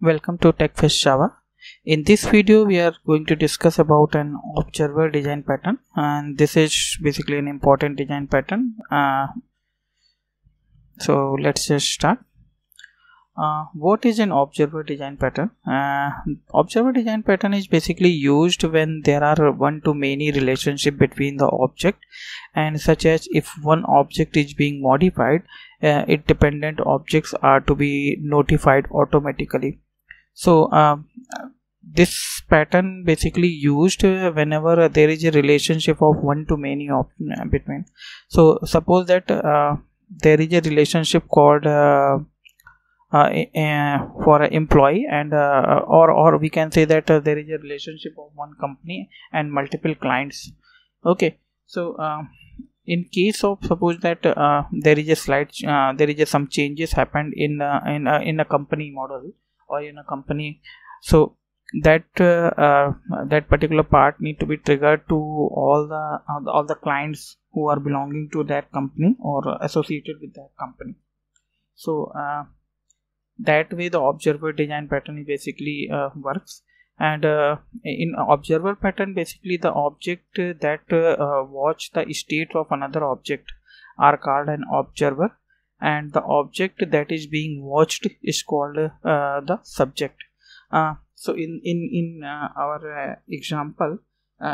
Welcome to TechFest Java. In this video, we are going to discuss about an observer design pattern, and this is basically an important design pattern. So let's just start. What is an observer design pattern? Observer design pattern is basically used when there are one-to-many relationship between the object, and such as if one object is being modified, its dependent objects are to be notified automatically. So this pattern basically used whenever there is a relationship of one-to-many between. So suppose that there is a relationship called for an employee, and or we can say that there is a relationship of one company and multiple clients. Okay, so in case of suppose that there is a slight some changes happened in a company model or in a company, so that that particular part need to be triggered to all the clients who are belonging to that company or associated with that company. So that way the observer design pattern basically works. And in observer pattern, basically the object that watch the state of another object are called an observer, and the object that is being watched is called the subject. So in our example,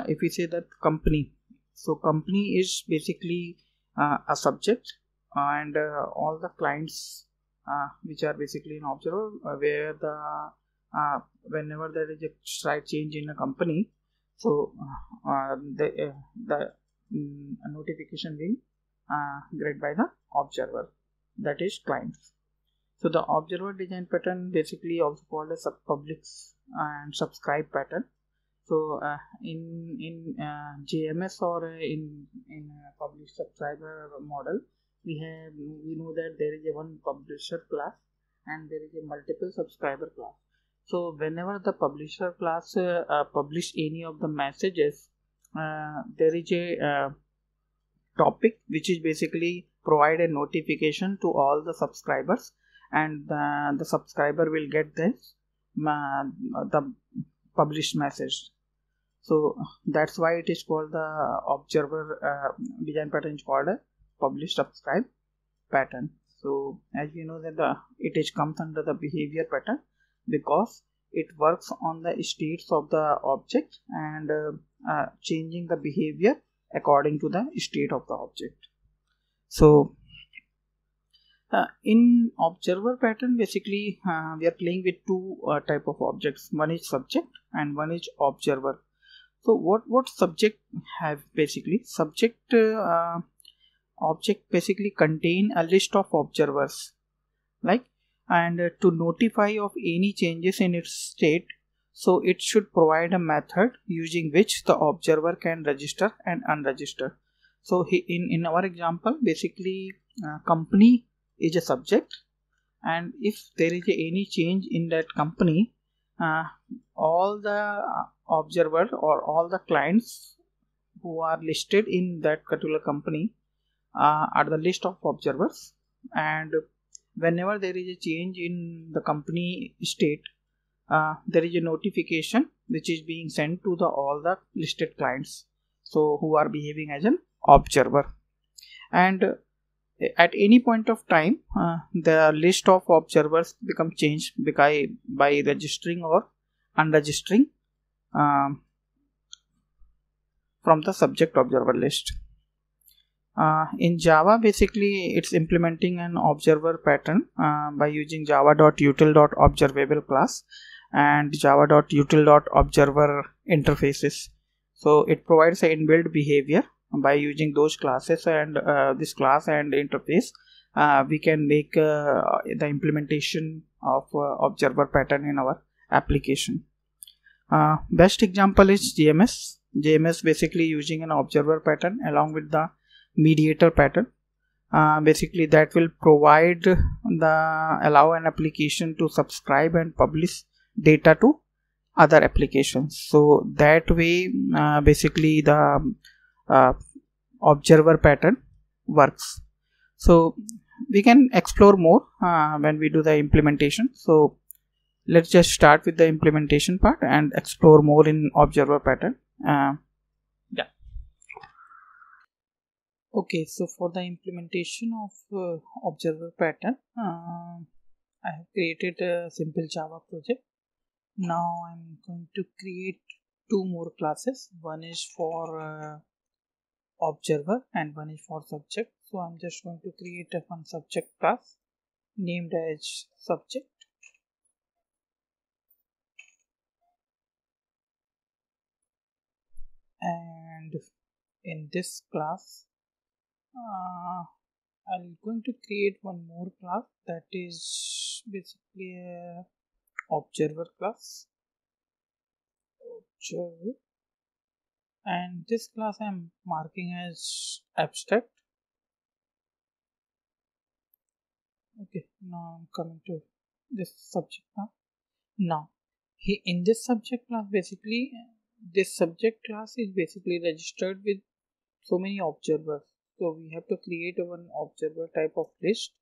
if we say that company, so company is basically a subject, and all the clients which are basically an observer, where the whenever there is a slight change in a company, so the notification being read by the observer, that is clients. So the observer design pattern basically also called a publish and subscribe pattern. So in JMS or in publish subscriber model, we know that there is a one publisher class and there is a multiple subscriber class. So whenever the publisher class publish any of the messages, there is a topic which is basically provide a notification to all the subscribers, and the subscriber will get this the published message. So that's why it is called the observer design pattern is called a publish subscribe pattern. So as you know that it comes under the behavior pattern, because it works on the states of the object and changing the behavior according to the state of the object. So in observer pattern, basically we are playing with two type of objects. One is subject and one is observer. So what subject have? Basically subject object basically contain a list of observers, like, and to notify of any changes in its state, so it should provide a method using which the observer can register and unregister. So in our example, basically company is a subject, and if there is any change in that company, all the observer or all the clients who are listed in that particular company are the list of observers, and whenever there is a change in the company state, there is a notification which is being sent to all the listed clients, so who are behaving as an observer. And at any point of time, the list of observers become changed by registering or unregistering from the subject observer list. In Java, basically it's implementing an observer pattern by using java.util.observable class and java.util.observer interfaces. So it provides an inbuilt behavior. By using those classes and this class and interface, we can make the implementation of observer pattern in our application. Best example is JMS. JMS basically using an observer pattern along with the mediator pattern. Basically that will allow an application to subscribe and publish data to other applications. So that way basically the observer pattern works. So we can explore more when we do the implementation. So let's just start with the implementation part and explore more in observer pattern. Yeah. Okay, so for the implementation of observer pattern, I have created a simple Java project. Now I'm going to create two more classes. One is for observer and one is for subject. So I'm just going to create a one subject class named as subject, and in this class I'm going to create one more class that is basically a observer class, observer, and this class I'm marking as abstract. Okay, now I'm coming to this subject class. Now in this subject class, basically this subject class is basically registered with so many observers, so we have to create a one observer type of list.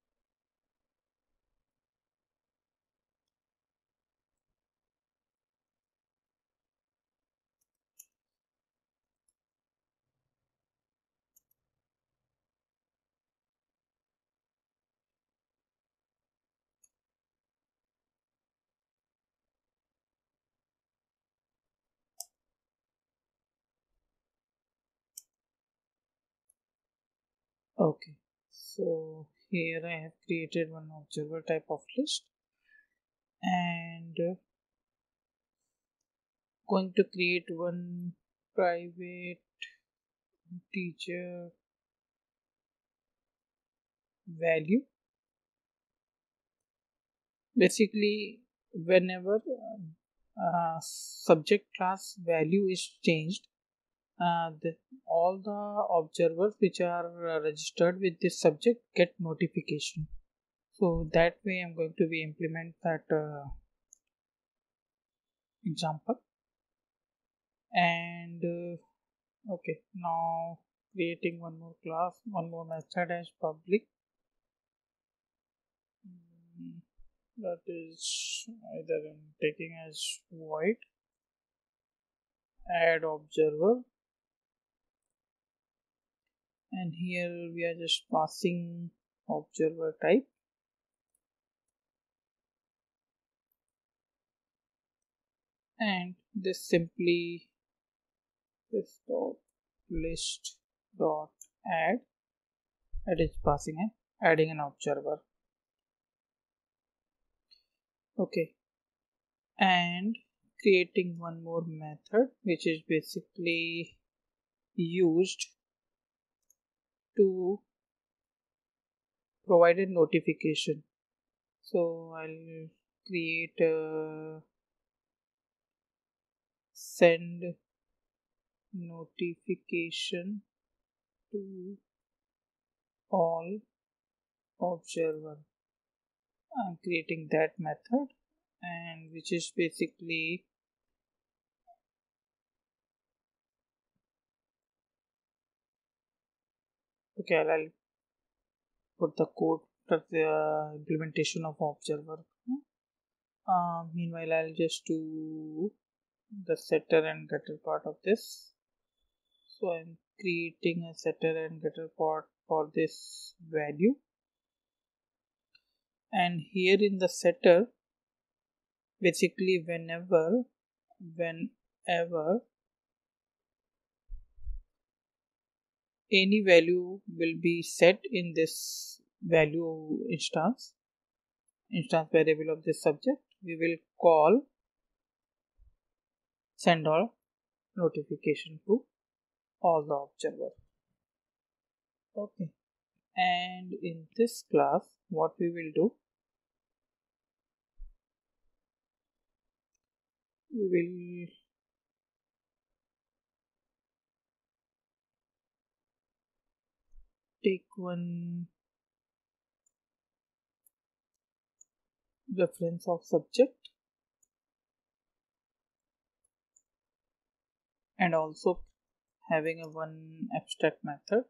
Okay, so here I have created one observer type of list, and going to create one private teacher value. Basically, whenever subject class value is changed, all the observers which are registered with this subject get notification. So that way I'm going to be implement that example. And okay, now creating one more class, one more method as public. That is either I'm taking as void add observer, and here we are just passing observer type, and this simply this dot list dot add, that is passing and adding an observer. Okay, and creating one more method which is basically used to provide a notification. So I'll create a send notification to all observer. I'm creating that method, and which is basically okay. I'll put the code for the implementation of observer. Meanwhile, I'll just do the setter and getter part of this. So I'm creating a setter and getter part for this value, and here in the setter, basically whenever any value will be set in this value instance variable of this subject, we will call send all notification to all the observer. Okay, and in this class what we will do, we will take one reference of subject and also having a one abstract method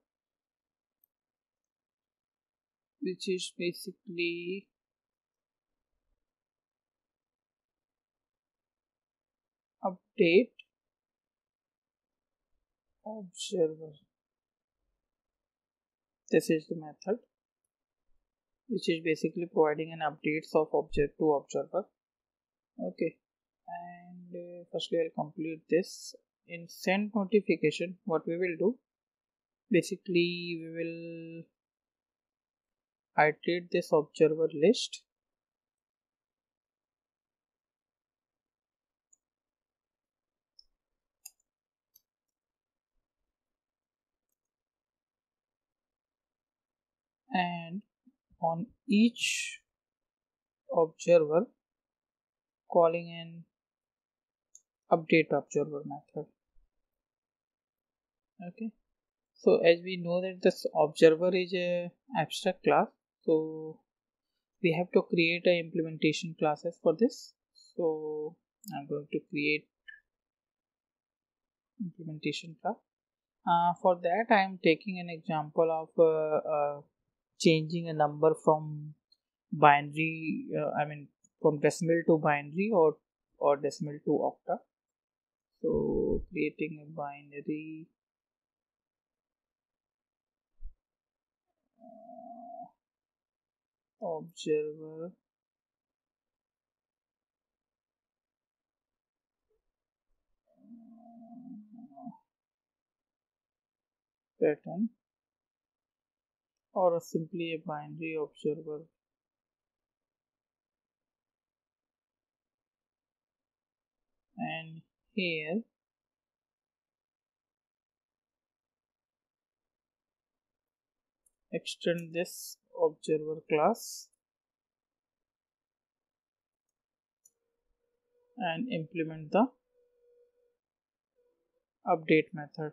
which is basically update observer. This is the method which is basically providing an updates of object to observer. Okay, and firstly I'll complete this. In send notification, what we will do, basically we will iterate this observer list, and on each observer calling an update observer method. Okay, so as we know that this observer is a abstract class, so we have to create a implementation classes for this. So I'm going to create implementation class. For that I am taking an example of changing a number from binary, from decimal to binary, or decimal to octa. So creating a binary observer pattern, or simply a binary observer, and here extend this observer class and implement the update method.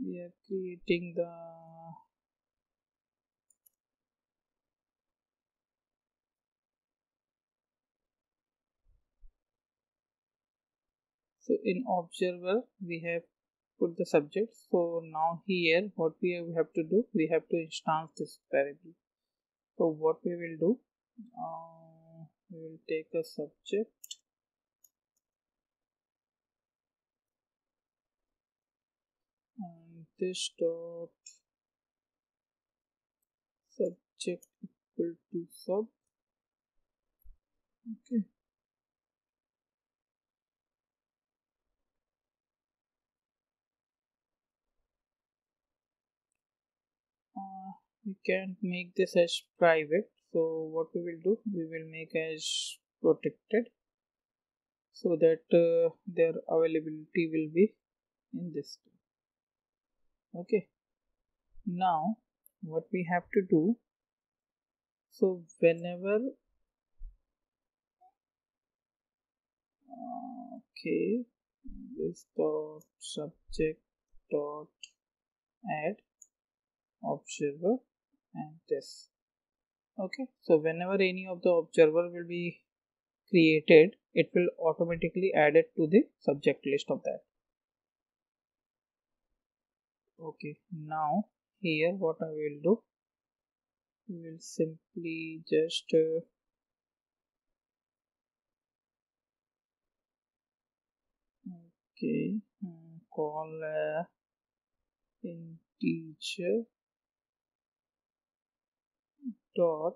We are creating the so in observer we have put the subject. So now here what we have to do, we have to instance this variable. So what we will do, we will take a subject and this dot subject equal to sub. Okay, we can't make this as private, so what we will do, we will make as protected, so that their availability will be in this. Okay, now what we have to do, so whenever okay, this dot subject dot add observer and this. Okay, so whenever any of the observer will be created, it will automatically add it to the subject list of that. Okay, now here what I will do, we will simply just okay, call integer dot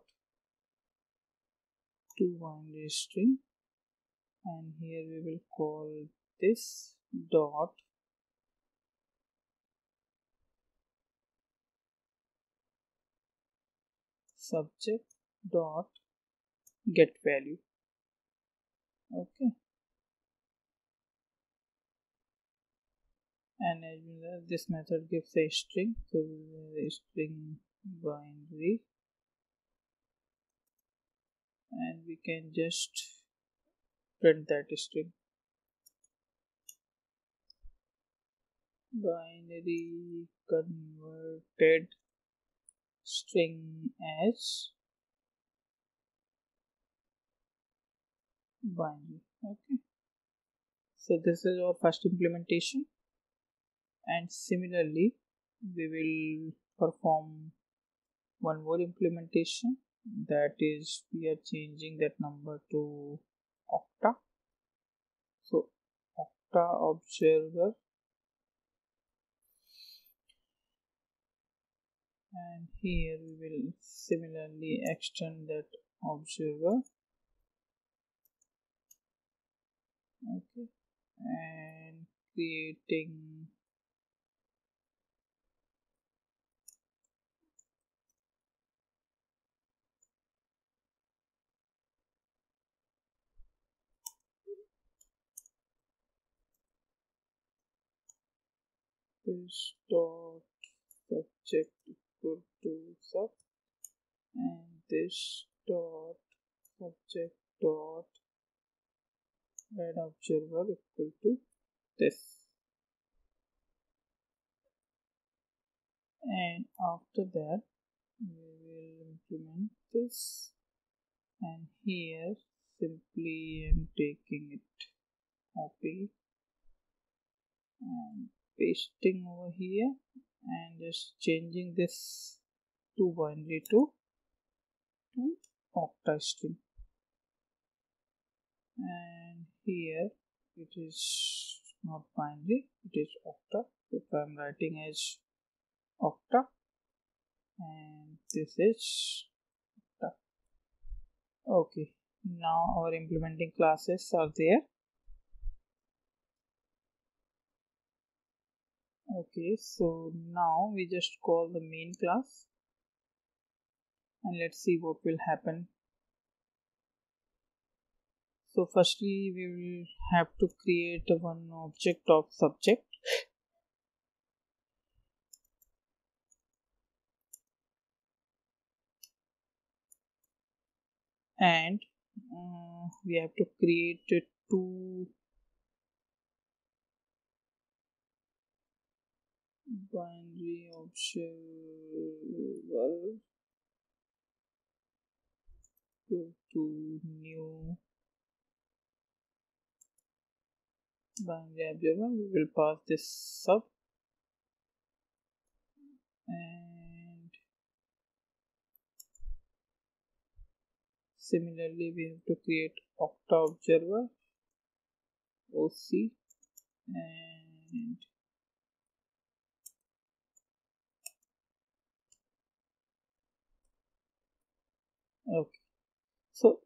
to binary string, and here we will call this dot subject dot get value. Okay, and as you know, this method gives a string, so a string binary, and we can just print that string. Binary converted string as binary. Okay, so this is our first implementation, and similarly we will perform one more implementation that is we are changing that number to octa. So octa observer, and here we will similarly extend that observer. Okay, and creating this dot subject equal to sub, and this dot subject dot add observer equal to this. And after that we will implement this, and here simply I'm taking it, copy and pasting over here, and just changing this to binary to octa string, and here it is not binary, it is octa. If I'm writing as octa, and this is octa. Okay, now our implementing classes are there. Okay, so now we just call the main class, and let's see what will happen. So firstly we will have to create one object of subject, and we have to create two binary observer to new binary observer. We will pass this sub, and similarly we have to create octa observer OC, and okay. So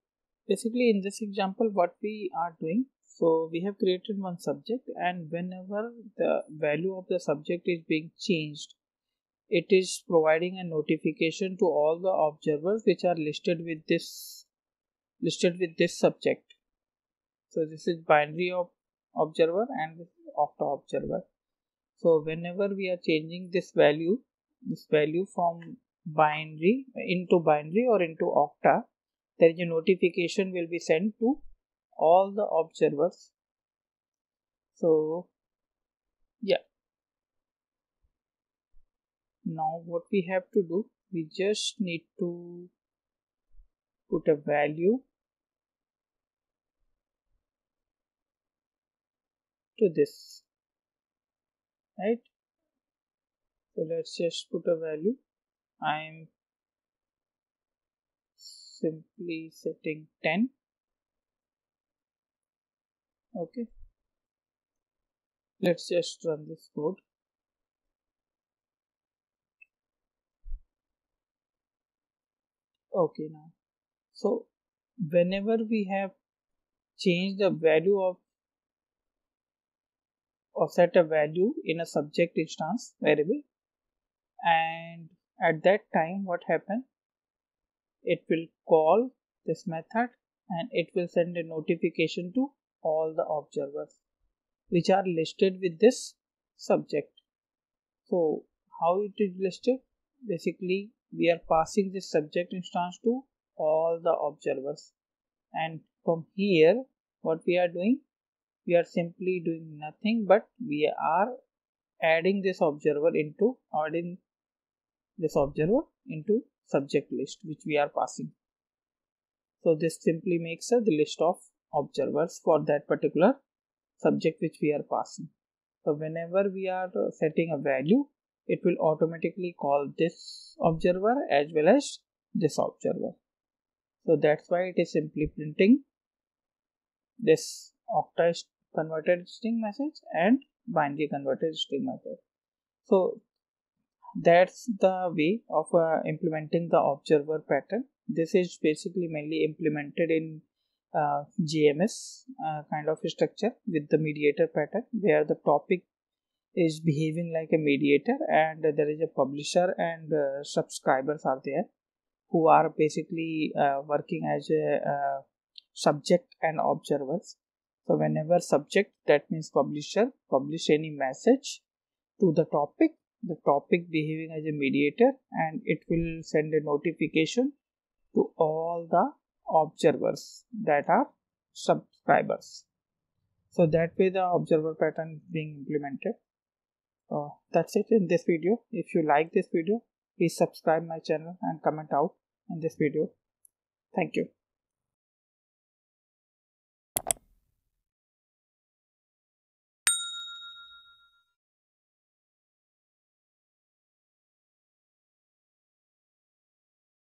basically in this example what we are doing, so we have created one subject, and whenever the value of the subject is being changed, it is providing a notification to all the observers which are listed with this subject. So this is binary observer and this is octa observer. So whenever we are changing this value from binary or into octa, there is a notification will be sent to all the observers. So yeah, now what we have to do, we just need to put a value to this, right? So let's just put a value. I'm simply setting 10. Okay, let's just run this code. Okay, now so whenever we have changed the value of or set a value in a subject instance variable, and at that time what happens, it will call this method and it will send a notification to all the observers which are listed with this subject. So how it is listed, basically we are passing this subject instance to all the observers, and from here what we are doing, we are simply doing nothing but we are adding this observer into subject list which we are passing. So this simply makes the list of observers for that particular subject which we are passing. So whenever we are setting a value, it will automatically call this observer as well as this observer. So that's why it is simply printing this octa converted string message and binary converted string message. So that's the way of implementing the observer pattern. This is basically mainly implemented in JMS kind of structure with the mediator pattern, where the topic is behaving like a mediator and there is a publisher and subscribers are there who are basically working as a subject and observers. So whenever subject, that means publisher, publish any message to the topic behaving as a mediator, and it will send a notification to all the observers that are subscribers. So that way the observer pattern is being implemented. That's it in this video. If you like this video, please subscribe my channel and comment out in this video. Thank you.